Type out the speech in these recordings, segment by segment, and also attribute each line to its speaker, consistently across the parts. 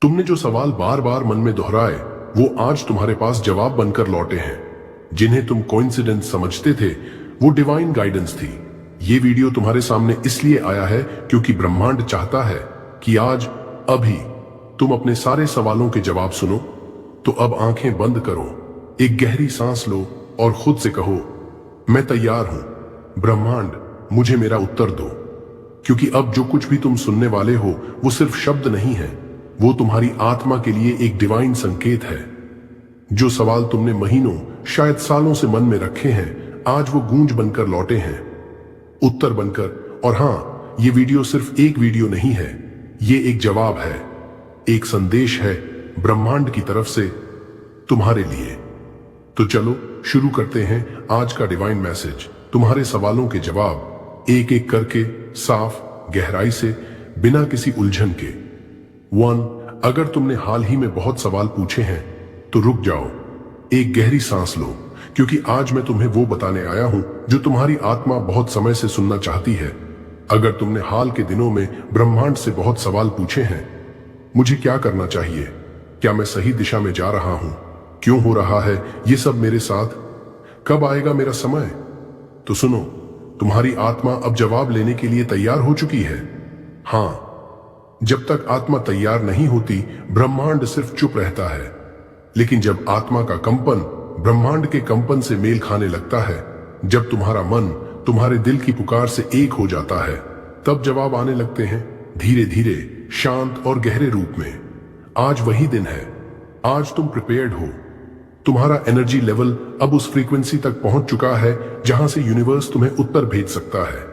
Speaker 1: तुमने जो सवाल बार बार मन में दोहराए वो आज तुम्हारे पास जवाब बनकर लौटे हैं। जिन्हें तुम कोइंसिडेंस समझते थे वो डिवाइन गाइडेंस थी। ये वीडियो तुम्हारे सामने इसलिए आया है क्योंकि ब्रह्मांड चाहता है कि आज अभी तुम अपने सारे सवालों के जवाब सुनो। तो अब आंखें बंद करो, एक गहरी सांस लो और खुद से कहो, मैं तैयार हूं ब्रह्मांड, मुझे मेरा उत्तर दो। क्योंकि अब जो कुछ भी तुम सुनने वाले हो वो सिर्फ शब्द नहीं है, वो तुम्हारी आत्मा के लिए एक डिवाइन संकेत है। जो सवाल तुमने महीनों शायद सालों से मन में रखे हैं, आज वो गूंज बनकर लौटे हैं, उत्तर बनकर। और हां, ये वीडियो सिर्फ एक वीडियो नहीं है, ये एक जवाब है, एक संदेश है ब्रह्मांड की तरफ से तुम्हारे लिए। तो चलो शुरू करते हैं आज का डिवाइन मैसेज। तुम्हारे सवालों के जवाब एक एक करके, साफ, गहराई से, बिना किसी उलझन के। 1, अगर तुमने हाल ही में बहुत सवाल पूछे हैं तो रुक जाओ, एक गहरी सांस लो, क्योंकि आज मैं तुम्हें वो बताने आया हूं जो तुम्हारी आत्मा बहुत समय से सुनना चाहती है। अगर तुमने हाल के दिनों में ब्रह्मांड से बहुत सवाल पूछे हैं, मुझे क्या करना चाहिए, क्या मैं सही दिशा में जा रहा हूं, क्यों हो रहा है ये सब मेरे साथ, कब आएगा मेरा समय, तो सुनो, तुम्हारी आत्मा अब जवाब लेने के लिए तैयार हो चुकी है। हां, जब तक आत्मा तैयार नहीं होती ब्रह्मांड सिर्फ चुप रहता है। लेकिन जब आत्मा का कंपन ब्रह्मांड के कंपन से मेल खाने लगता है, जब तुम्हारा मन तुम्हारे दिल की पुकार से एक हो जाता है, तब जवाब आने लगते हैं, धीरे धीरे, शांत और गहरे रूप में। आज वही दिन है, आज तुम प्रिपेयर्ड हो। तुम्हारा एनर्जी लेवल अब उस फ्रीक्वेंसी तक पहुंच चुका है जहां से यूनिवर्स तुम्हें उत्तर भेज सकता है।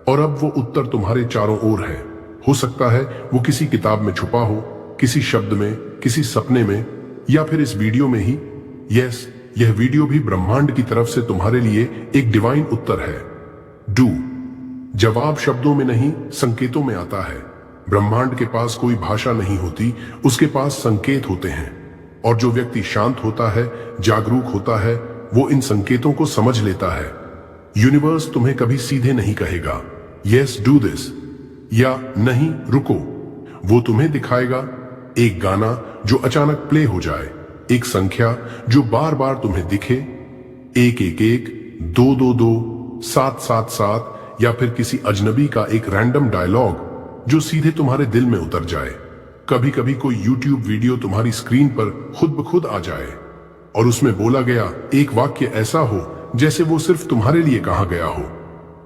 Speaker 1: और अब वो उत्तर तुम्हारे चारों ओर है। हो सकता है वो किसी किताब में छुपा हो, किसी शब्द में, किसी सपने में, या फिर इस वीडियो में ही। यस, यह वीडियो भी ब्रह्मांड की तरफ से तुम्हारे लिए एक डिवाइन उत्तर है। डू, जवाब शब्दों में नहीं, संकेतों में आता है। ब्रह्मांड के पास कोई भाषा नहीं होती, उसके पास संकेत होते हैं। और जो व्यक्ति शांत होता है, जागरूक होता है, वो इन संकेतों को समझ लेता है। यूनिवर्स तुम्हें कभी सीधे नहीं कहेगा यस डू दिस या नहीं रुको। वो तुम्हें दिखाएगा एक गाना जो अचानक प्ले हो जाए, एक संख्या जो बार बार तुम्हें दिखे, 111, 222, 777, या फिर किसी अजनबी का एक रैंडम डायलॉग जो सीधे तुम्हारे दिल में उतर जाए। कभी कभी कोई यूट्यूब वीडियो तुम्हारी स्क्रीन पर खुद ब खुद आ जाए और उसमें बोला गया एक वाक्य ऐसा हो जैसे वो सिर्फ तुम्हारे लिए कहा गया हो।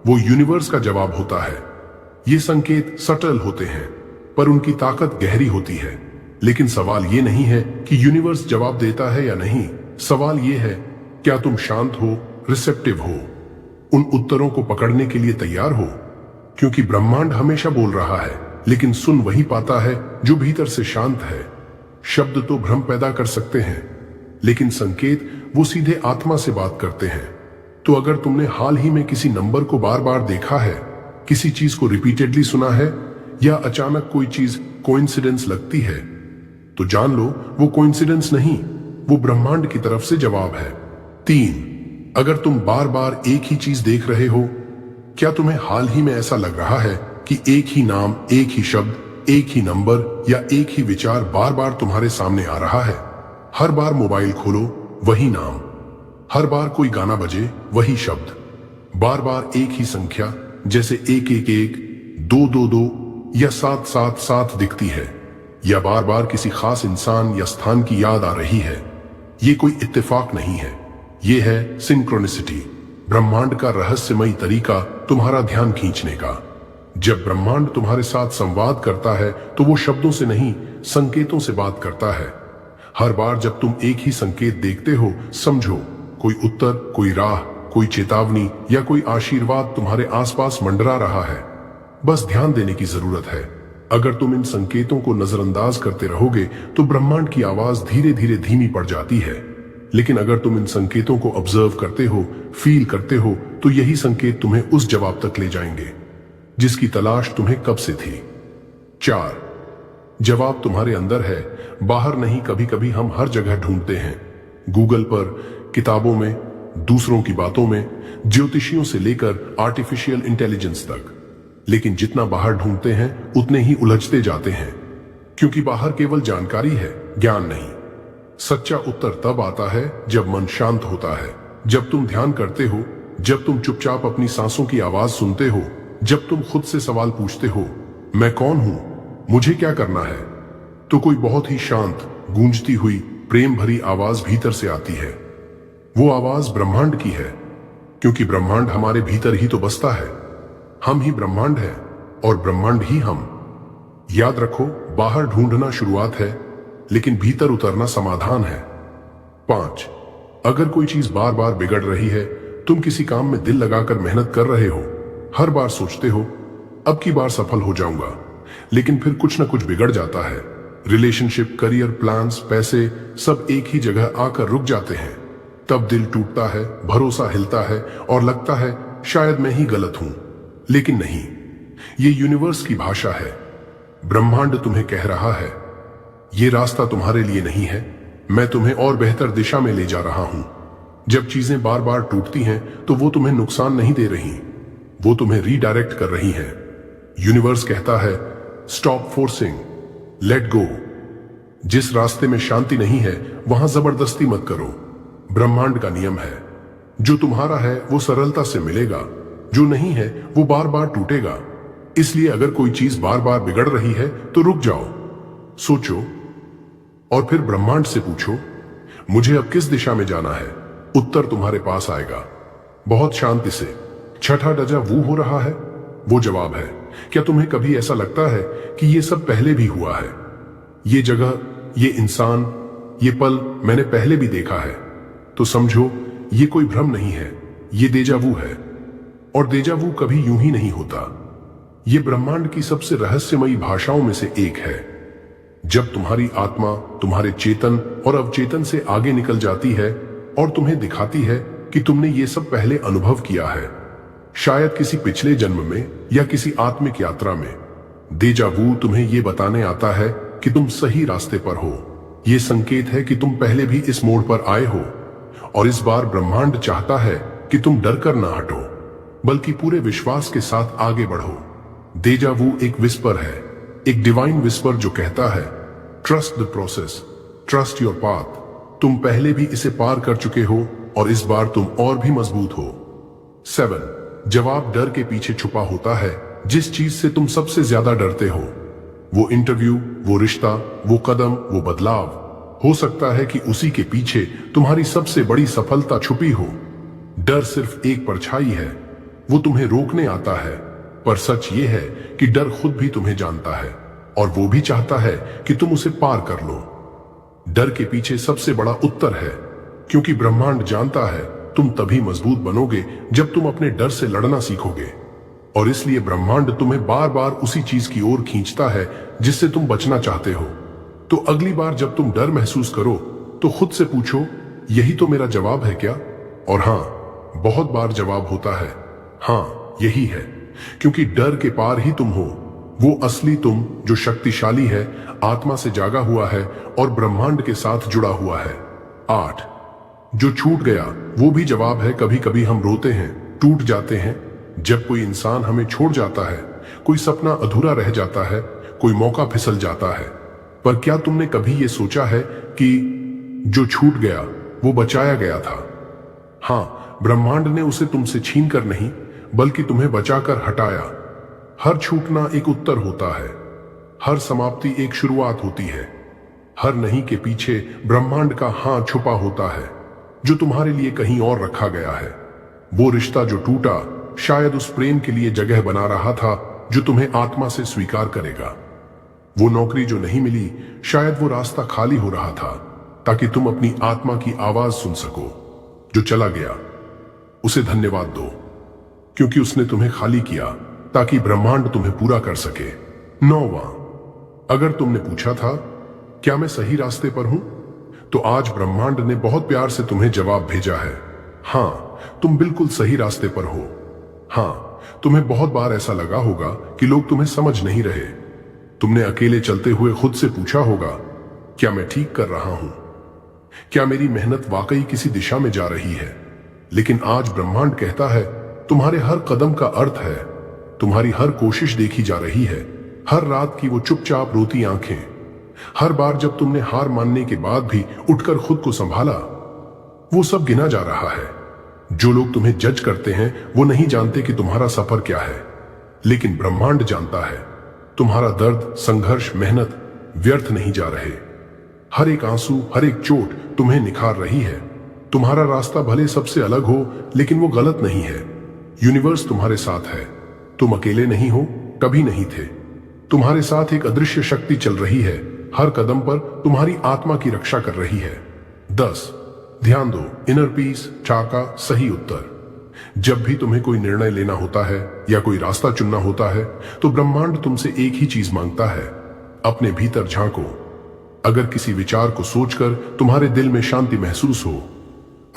Speaker 1: वो यूनिवर्स का जवाब होता है। ये संकेत सटल होते हैं पर उनकी ताकत गहरी होती है। लेकिन सवाल ये नहीं है कि यूनिवर्स जवाब देता है या नहीं, सवाल ये है, क्या तुम शांत हो, रिसेप्टिव हो, उन उत्तरों को पकड़ने के लिए तैयार हो। क्योंकि ब्रह्मांड हमेशा बोल रहा है, लेकिन सुन वही पाता है जो भीतर से शांत है। शब्द तो भ्रम पैदा कर सकते हैं, लेकिन संकेत वो सीधे आत्मा से बात करते हैं। तो अगर तुमने हाल ही में किसी नंबर को बार बार देखा है, किसी चीज को रिपीटेडली सुना है, या अचानक कोई चीज कोइंसिडेंस लगती है, तो जान लो वो कोइंसिडेंस नहीं, वो ब्रह्मांड की तरफ से जवाब है। 3, अगर तुम बार बार एक ही चीज देख रहे हो, क्या तुम्हें हाल ही में ऐसा लग रहा है कि एक ही नाम, एक ही शब्द, एक ही नंबर या एक ही विचार बार बार तुम्हारे सामने आ रहा है? हर बार मोबाइल खोलो वही नाम, हर बार कोई गाना बजे वही शब्द, बार बार एक ही संख्या जैसे 111, 222 या 777 दिखती है, या बार बार किसी खास इंसान या स्थान की याद आ रही है। ये कोई इत्तेफाक नहीं है, ये है सिंक्रोनिसिटी, ब्रह्मांड का रहस्यमयी तरीका तुम्हारा ध्यान खींचने का। जब ब्रह्मांड तुम्हारे साथ संवाद करता है तो वो शब्दों से नहीं, संकेतों से बात करता है। हर बार जब तुम एक ही संकेत देखते हो, समझो कोई उत्तर, कोई राह, कोई चेतावनी या कोई आशीर्वाद तुम्हारे आसपास मंडरा रहा है। बस ध्यान देने की जरूरत है। अगर तुम इन संकेतों को नजरअंदाज करते रहोगे तो ब्रह्मांड की आवाज धीरे धीरे धीमी पड़ जाती है। लेकिन अगर तुम इन संकेतों को ऑब्जर्व करते हो, फील करते हो, तो यही संकेत तुम्हें उस जवाब तक ले जाएंगे जिसकी तलाश तुम्हें कब से थी। 4, जवाब तुम्हारे अंदर है, बाहर नहीं। कभी कभी हम हर जगह ढूंढते हैं, गूगल पर, किताबों में, दूसरों की बातों में, ज्योतिषियों से लेकर आर्टिफिशियल इंटेलिजेंस तक। लेकिन जितना बाहर ढूंढते हैं उतने ही उलझते जाते हैं। क्योंकि बाहर केवल जानकारी है, ज्ञान नहीं। सच्चा उत्तर तब आता है जब मन शांत होता है, जब तुम ध्यान करते हो, जब तुम चुपचाप अपनी सांसों की आवाज सुनते हो, जब तुम खुद से सवाल पूछते हो, मैं कौन हूं, मुझे क्या करना है, तो कोई बहुत ही शांत, गूंजती हुई, प्रेम भरी आवाज भीतर से आती है। वो आवाज ब्रह्मांड की है, क्योंकि ब्रह्मांड हमारे भीतर ही तो बसता है। हम ही ब्रह्मांड है और ब्रह्मांड ही हम। याद रखो, बाहर ढूंढना शुरुआत है, लेकिन भीतर उतरना समाधान है। 5, अगर कोई चीज बार बार बिगड़ रही है, तुम किसी काम में दिल लगाकर मेहनत कर रहे हो, हर बार सोचते हो अब की बार सफल हो जाऊंगा, लेकिन फिर कुछ ना कुछ बिगड़ जाता है। रिलेशनशिप, करियर, प्लान्स, पैसे सब एक ही जगह आकर रुक जाते हैं। तब दिल टूटता है, भरोसा हिलता है और लगता है शायद मैं ही गलत हूं। लेकिन नहीं, ये यूनिवर्स की भाषा है। ब्रह्मांड तुम्हें कह रहा है, ये रास्ता तुम्हारे लिए नहीं है, मैं तुम्हें और बेहतर दिशा में ले जा रहा हूं। जब चीजें बार बार टूटती हैं तो वो तुम्हें नुकसान नहीं दे रही, वो तुम्हें रीडायरेक्ट कर रही हैं। यूनिवर्स कहता है, स्टॉप फोर्सिंग, लेट गो। जिस रास्ते में शांति नहीं है वहां जबरदस्ती मत करो। ब्रह्मांड का नियम है, जो तुम्हारा है वो सरलता से मिलेगा, जो नहीं है वो बार बार टूटेगा। इसलिए अगर कोई चीज बार बार बिगड़ रही है तो रुक जाओ, सोचो और फिर ब्रह्मांड से पूछो, मुझे अब किस दिशा में जाना है। उत्तर तुम्हारे पास आएगा, बहुत शांति से। छठा डजा वो हो रहा है, वो जवाब है। क्या तुम्हें कभी ऐसा लगता है कि ये सब पहले भी हुआ है? ये जगह, ये इंसान, ये पल मैंने पहले भी देखा है। तो समझो, ये कोई भ्रम नहीं है, ये देजावू है। और देजावू कभी यूं ही नहीं होता। ये ब्रह्मांड की सबसे रहस्यमयी भाषाओं में से एक है। जब तुम्हारी आत्मा तुम्हारे चेतन और अवचेतन से आगे निकल जाती है और तुम्हें दिखाती है कि तुमने ये सब पहले अनुभव किया है, शायद किसी पिछले जन्म में या किसी आत्मिक यात्रा में। देजावू तुम्हें ये बताने आता है कि तुम सही रास्ते पर हो। ये संकेत है कि तुम पहले भी इस मोड़ पर आए हो और इस बार ब्रह्मांड चाहता है कि तुम डर कर ना हटो, बल्कि पूरे विश्वास के साथ आगे बढ़ो। देजावू एक विस्पर है, एक डिवाइन विस्पर जो कहता है, trust the process, trust your path. तुम पहले भी इसे पार कर चुके हो और इस बार तुम और भी मजबूत हो। 7, जवाब डर के पीछे छुपा होता है। जिस चीज से तुम सबसे ज्यादा डरते हो, वो इंटरव्यू, वो रिश्ता, वो कदम, वो बदलाव, हो सकता है कि उसी के पीछे तुम्हारी सबसे बड़ी सफलता छुपी हो। डर सिर्फ एक परछाई है, वो तुम्हें रोकने आता है, पर सच ये है कि डर खुद भी तुम्हें जानता है और वो भी चाहता है कि तुम उसे पार कर लो। डर के पीछे सबसे बड़ा उत्तर है, क्योंकि ब्रह्मांड जानता है तुम तभी मजबूत बनोगे जब तुम अपने डर से लड़ना सीखोगे। और इसलिए ब्रह्मांड तुम्हें बार बार उसी चीज की ओर खींचता है जिससे तुम बचना चाहते हो। तो अगली बार जब तुम डर महसूस करो तो खुद से पूछो, यही तो मेरा जवाब है क्या? और हां, बहुत बार जवाब होता है, हां यही है, क्योंकि डर के पार ही तुम हो, वो असली तुम जो शक्तिशाली है, आत्मा से जागा हुआ है और ब्रह्मांड के साथ जुड़ा हुआ है। 8, जो छूट गया वो भी जवाब है। कभी कभी हम रोते हैं, टूट जाते हैं जब कोई इंसान हमें छोड़ जाता है, कोई सपना अधूरा रह जाता है, कोई मौका फिसल जाता है। पर क्या तुमने कभी ये सोचा है कि जो छूट गया वो बचाया गया था? हां, ब्रह्मांड ने उसे तुमसे छीन कर नहीं, बल्कि तुम्हें बचाकर हटाया। हर छूटना एक उत्तर होता है, हर समाप्ति एक शुरुआत होती है, हर नहीं के पीछे ब्रह्मांड का हां छुपा होता है, जो तुम्हारे लिए कहीं और रखा गया है। वो रिश्ता जो टूटा शायद उस प्रेम के लिए जगह बना रहा था जो तुम्हें आत्मा से स्वीकार करेगा। वो नौकरी जो नहीं मिली, शायद वो रास्ता खाली हो रहा था ताकि तुम अपनी आत्मा की आवाज सुन सको। जो चला गया उसे धन्यवाद दो, क्योंकि उसने तुम्हें खाली किया ताकि ब्रह्मांड तुम्हें पूरा कर सके। 9वां, अगर तुमने पूछा था क्या मैं सही रास्ते पर हूं, तो आज ब्रह्मांड ने बहुत प्यार से तुम्हें जवाब भेजा है। हां, तुम बिल्कुल सही रास्ते पर हो। हां, तुम्हें बहुत बार ऐसा लगा होगा कि लोग तुम्हें समझ नहीं रहे। तुमने अकेले चलते हुए खुद से पूछा होगा, क्या मैं ठीक कर रहा हूं? क्या मेरी मेहनत वाकई किसी दिशा में जा रही है? लेकिन आज ब्रह्मांड कहता है, तुम्हारे हर कदम का अर्थ है, तुम्हारी हर कोशिश देखी जा रही है, हर रात की वो चुपचाप रोती आंखें, हर बार जब तुमने हार मानने के बाद भी उठकर खुद को संभाला, वो सब गिना जा रहा है। जो लोग तुम्हें जज करते हैं वो नहीं जानते कि तुम्हारा सफर क्या है, लेकिन ब्रह्मांड जानता है। तुम्हारा दर्द, संघर्ष, मेहनत व्यर्थ नहीं जा रहे। हर एक आंसू, हर एक चोट तुम्हें निखार रही है। तुम्हारा रास्ता भले सबसे अलग हो, लेकिन वो गलत नहीं है। यूनिवर्स तुम्हारे साथ है। तुम अकेले नहीं हो, कभी नहीं थे। तुम्हारे साथ एक अदृश्य शक्ति चल रही है, हर कदम पर तुम्हारी आत्मा की रक्षा कर रही है। 10 ध्यान दो, इनर पीस, चाका, सही उत्तर। जब भी तुम्हें कोई निर्णय लेना होता है या कोई रास्ता चुनना होता है, तो ब्रह्मांड तुमसे एक ही चीज मांगता है, अपने भीतर झांको। अगर किसी विचार को सोचकर तुम्हारे दिल में शांति महसूस हो,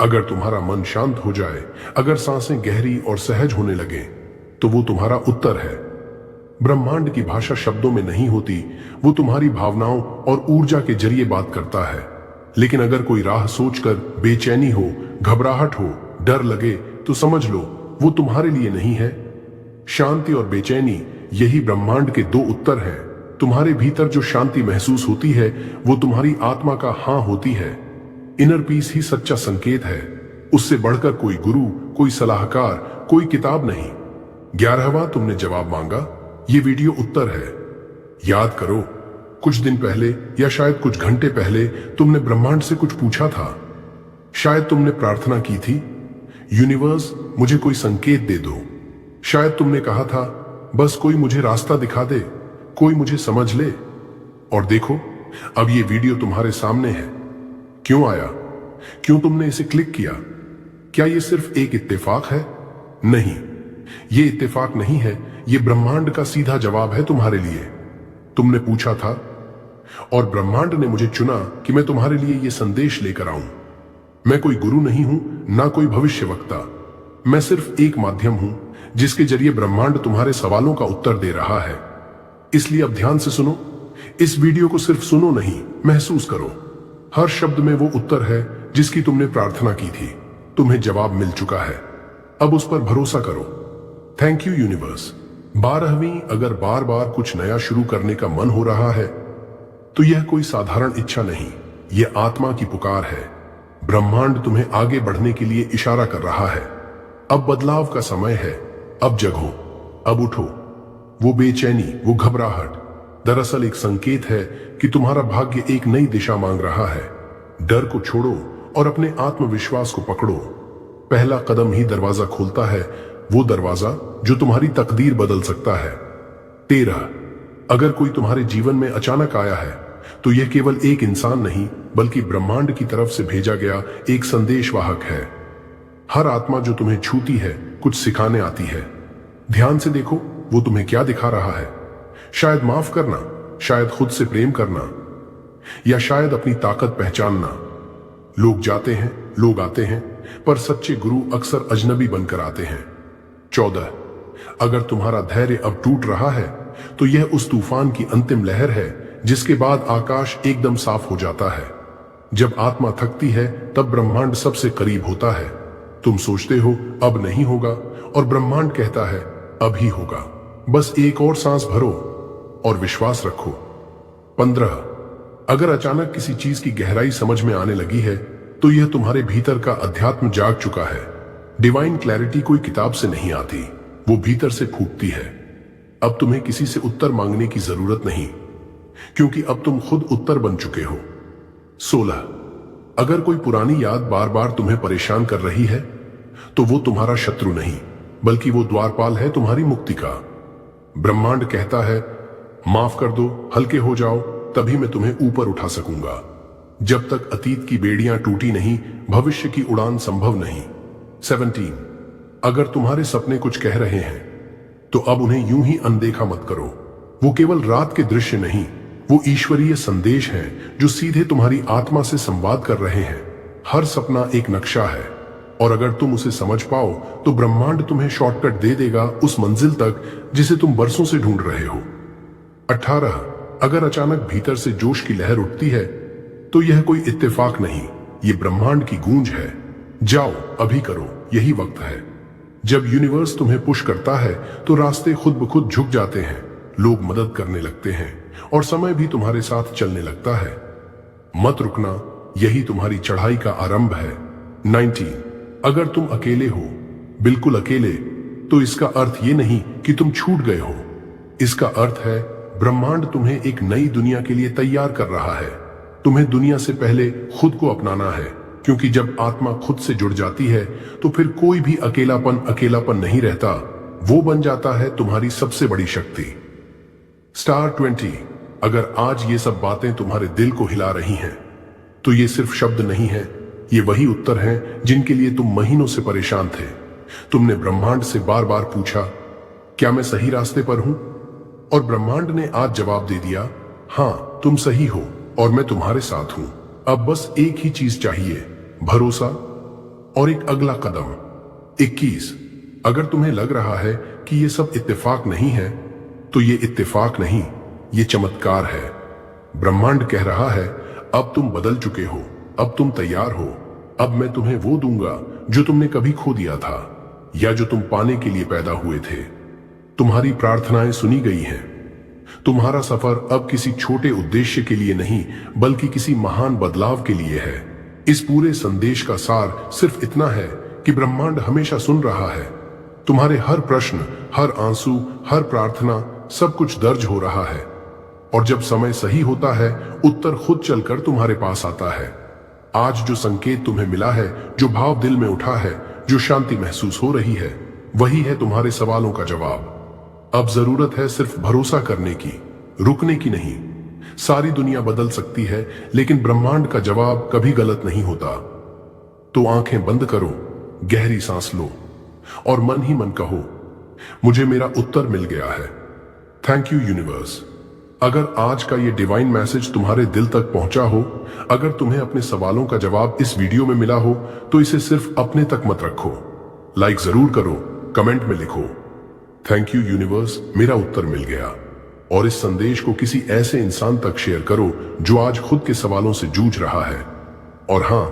Speaker 1: अगर तुम्हारा मन शांत हो जाए, अगर सांसें गहरी और सहज होने लगे, तो वो तुम्हारा उत्तर है। ब्रह्मांड की भाषा शब्दों में नहीं होती, वो तुम्हारी भावनाओं और ऊर्जा के जरिए बात करता है। लेकिन अगर कोई राह सोचकर बेचैनी हो, घबराहट हो, डर लगे, तो समझ लो वो तुम्हारे लिए नहीं है। शांति और बेचैनी, यही ब्रह्मांड के दो उत्तर हैं। तुम्हारे भीतर जो शांति महसूस होती है, वो तुम्हारी आत्मा का हां होती है। इनर पीस ही सच्चा संकेत है। उससे बढ़कर कोई गुरु, कोई सलाहकार, कोई किताब नहीं। 11वां तुमने जवाब मांगा, ये वीडियो उत्तर है। याद करो, कुछ दिन पहले या शायद कुछ घंटे पहले तुमने ब्रह्मांड से कुछ पूछा था। शायद तुमने प्रार्थना की थी, यूनिवर्स मुझे कोई संकेत दे दो। शायद तुमने कहा था, बस कोई मुझे रास्ता दिखा दे, कोई मुझे समझ ले। और देखो, अब ये वीडियो तुम्हारे सामने है। क्यों आया? क्यों तुमने इसे क्लिक किया? क्या ये सिर्फ एक इत्तेफाक है? नहीं, ये इत्तेफाक नहीं है, ये ब्रह्मांड का सीधा जवाब है तुम्हारे लिए। तुमने पूछा था और ब्रह्मांड ने मुझे चुना कि मैं तुम्हारे लिए ये संदेश लेकर आऊं। मैं कोई गुरु नहीं हूं, ना कोई भविष्यवक्ता। मैं सिर्फ एक माध्यम हूं जिसके जरिए ब्रह्मांड तुम्हारे सवालों का उत्तर दे रहा है। इसलिए अब ध्यान से सुनो। इस वीडियो को सिर्फ सुनो नहीं, महसूस करो। हर शब्द में वो उत्तर है जिसकी तुमने प्रार्थना की थी। तुम्हें जवाब मिल चुका है, अब उस पर भरोसा करो। Thank you universe. 12वीं, अगर बार बार कुछ नया शुरू करने का मन हो रहा है, तो यह कोई साधारण इच्छा नहीं, यह आत्मा की पुकार है। ब्रह्मांड तुम्हें आगे बढ़ने के लिए इशारा कर रहा है। अब बदलाव का समय है, अब जगो, अब उठो। वो बेचैनी, वो घबराहट, दरअसल एक संकेत है कि तुम्हारा भाग्य एक नई दिशा मांग रहा है। डर को छोड़ो और अपने आत्मविश्वास को पकड़ो। पहला कदम ही दरवाजा खोलता है, वो दरवाजा जो तुम्हारी तकदीर बदल सकता है। 13, अगर कोई तुम्हारे जीवन में अचानक आया है, तो यह केवल एक इंसान नहीं, बल्कि ब्रह्मांड की तरफ से भेजा गया एक संदेशवाहक है। हर आत्मा जो तुम्हें छूती है, कुछ सिखाने आती है। ध्यान से देखो, वो तुम्हें क्या दिखा रहा है। शायद माफ करना, शायद खुद से प्रेम करना, या शायद अपनी ताकत पहचानना। लोग जाते हैं, लोग आते हैं, पर सच्चे गुरु अक्सर अजनबी बनकर आते हैं। 14, अगर तुम्हारा धैर्य अब टूट रहा है, तो यह उस तूफान की अंतिम लहर है जिसके बाद आकाश एकदम साफ हो जाता है। जब आत्मा थकती है, तब ब्रह्मांड सबसे करीब होता है। तुम सोचते हो अब नहीं होगा, और ब्रह्मांड कहता है अब ही होगा। बस एक और सांस भरो और विश्वास रखो। 15, अगर अचानक किसी चीज की गहराई समझ में आने लगी है, तो यह तुम्हारे भीतर का अध्यात्म जाग चुका है। डिवाइन क्लैरिटी कोई किताब से नहीं आती, वो भीतर से फूटती है। अब तुम्हें किसी से उत्तर मांगने की जरूरत नहीं, क्योंकि अब तुम खुद उत्तर बन चुके हो। 16, अगर कोई पुरानी याद बार बार तुम्हें परेशान कर रही है, तो वो तुम्हारा शत्रु नहीं, बल्कि वो द्वारपाल है तुम्हारी मुक्ति का। ब्रह्मांड कहता है माफ कर दो, हल्के हो जाओ, तभी मैं तुम्हें ऊपर उठा सकूंगा। जब तक अतीत की बेड़ियां टूटी नहीं, भविष्य की उड़ान संभव नहीं। 17, अगर तुम्हारे सपने कुछ कह रहे हैं, तो अब उन्हें यूं ही अनदेखा मत करो। वो केवल रात के दृश्य नहीं, वो ईश्वरीय संदेश हैं जो सीधे तुम्हारी आत्मा से संवाद कर रहे हैं। हर सपना एक नक्शा है, और अगर तुम उसे समझ पाओ, तो ब्रह्मांड तुम्हें शॉर्टकट दे देगा उस मंजिल तक जिसे तुम बरसों से ढूंढ रहे हो। 18, अगर अचानक भीतर से जोश की लहर उठती है, तो यह कोई इत्तेफाक नहीं, ये ब्रह्मांड की गूंज है। जाओ, अभी करो, यही वक्त है। जब यूनिवर्स तुम्हें पुश करता है, तो रास्ते खुद ब खुद झुक जाते हैं। लोग मदद करने लगते हैं और समय भी तुम्हारे साथ चलने लगता है। मत रुकना, यही तुम्हारी चढ़ाई का आरंभ है। 19 अगर तुम अकेले हो, बिल्कुल अकेले, तो इसका अर्थ ये नहीं कि तुम छूट गए हो। इसका अर्थ है ब्रह्मांड तुम्हें एक नई दुनिया के लिए तैयार कर रहा है। तुम्हें दुनिया से पहले खुद को अपनाना है, क्योंकि जब आत्मा खुद से जुड़ जाती है तो फिर कोई भी अकेलापन नहीं रहता। वो बन जाता है तुम्हारी सबसे बड़ी शक्ति। स्टार 20 अगर आज ये सब बातें तुम्हारे दिल को हिला रही हैं, तो ये सिर्फ शब्द नहीं है, ये वही उत्तर हैं जिनके लिए तुम महीनों से परेशान थे। तुमने ब्रह्मांड से बार बार पूछा, क्या मैं सही रास्ते पर हूं? और ब्रह्मांड ने आज जवाब दे दिया, हां, तुम सही हो और मैं तुम्हारे साथ हूं। अब बस एक ही चीज चाहिए, भरोसा और एक अगला कदम। 21 अगर तुम्हें लग रहा है कि ये सब इत्तेफाक नहीं है, तो ये इत्तेफाक नहीं, ये चमत्कार है। ब्रह्मांड कह रहा है, अब तुम बदल चुके हो, अब तुम तैयार हो, अब मैं तुम्हें वो दूंगा जो तुमने कभी खो दिया था या जो तुम पाने के लिए पैदा हुए थे। तुम्हारी प्रार्थनाएं सुनी गई हैं। तुम्हारा सफर अब किसी छोटे उद्देश्य के लिए नहीं, बल्कि किसी महान बदलाव के लिए है। इस पूरे संदेश का सार सिर्फ इतना है कि ब्रह्मांड हमेशा सुन रहा है। तुम्हारे हर प्रश्न, हर आंसू, हर प्रार्थना, सब कुछ दर्ज हो रहा है। और जब समय सही होता है, उत्तर खुद चलकर तुम्हारे पास आता है। आज जो संकेत तुम्हें मिला है, जो भाव दिल में उठा है, जो शांति महसूस हो रही है, वही है तुम्हारे सवालों का जवाब। अब जरूरत है सिर्फ भरोसा करने की, रुकने की नहीं। सारी दुनिया बदल सकती है, लेकिन ब्रह्मांड का जवाब कभी गलत नहीं होता। तो आंखें बंद करो, गहरी सांस लो और मन ही मन कहो, मुझे मेरा उत्तर मिल गया है। Thank you universe. अगर आज का ये डिवाइन मैसेज तुम्हारे दिल तक पहुंचा हो, अगर तुम्हें अपने सवालों का जवाब इस वीडियो में मिला हो, तो इसे सिर्फ अपने तक मत रखो। लाइक जरूर करो, कमेंट में लिखो, थैंक यू यूनिवर्स, मेरा उत्तर मिल गया। और इस संदेश को किसी ऐसे इंसान तक शेयर करो जो आज खुद के सवालों से जूझ रहा है। और हां,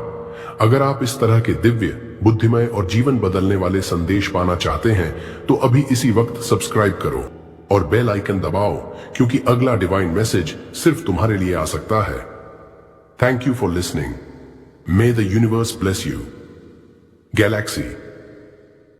Speaker 1: अगर आप इस तरह के दिव्य, बुद्धिमय और जीवन बदलने वाले संदेश पाना चाहते हैं, तो अभी इसी वक्त सब्सक्राइब करो और बेल आइकन दबाओ, क्योंकि अगला डिवाइन मैसेज सिर्फ तुम्हारे लिए आ सकता है। Thank you for listening. May the universe bless you. Galaxy.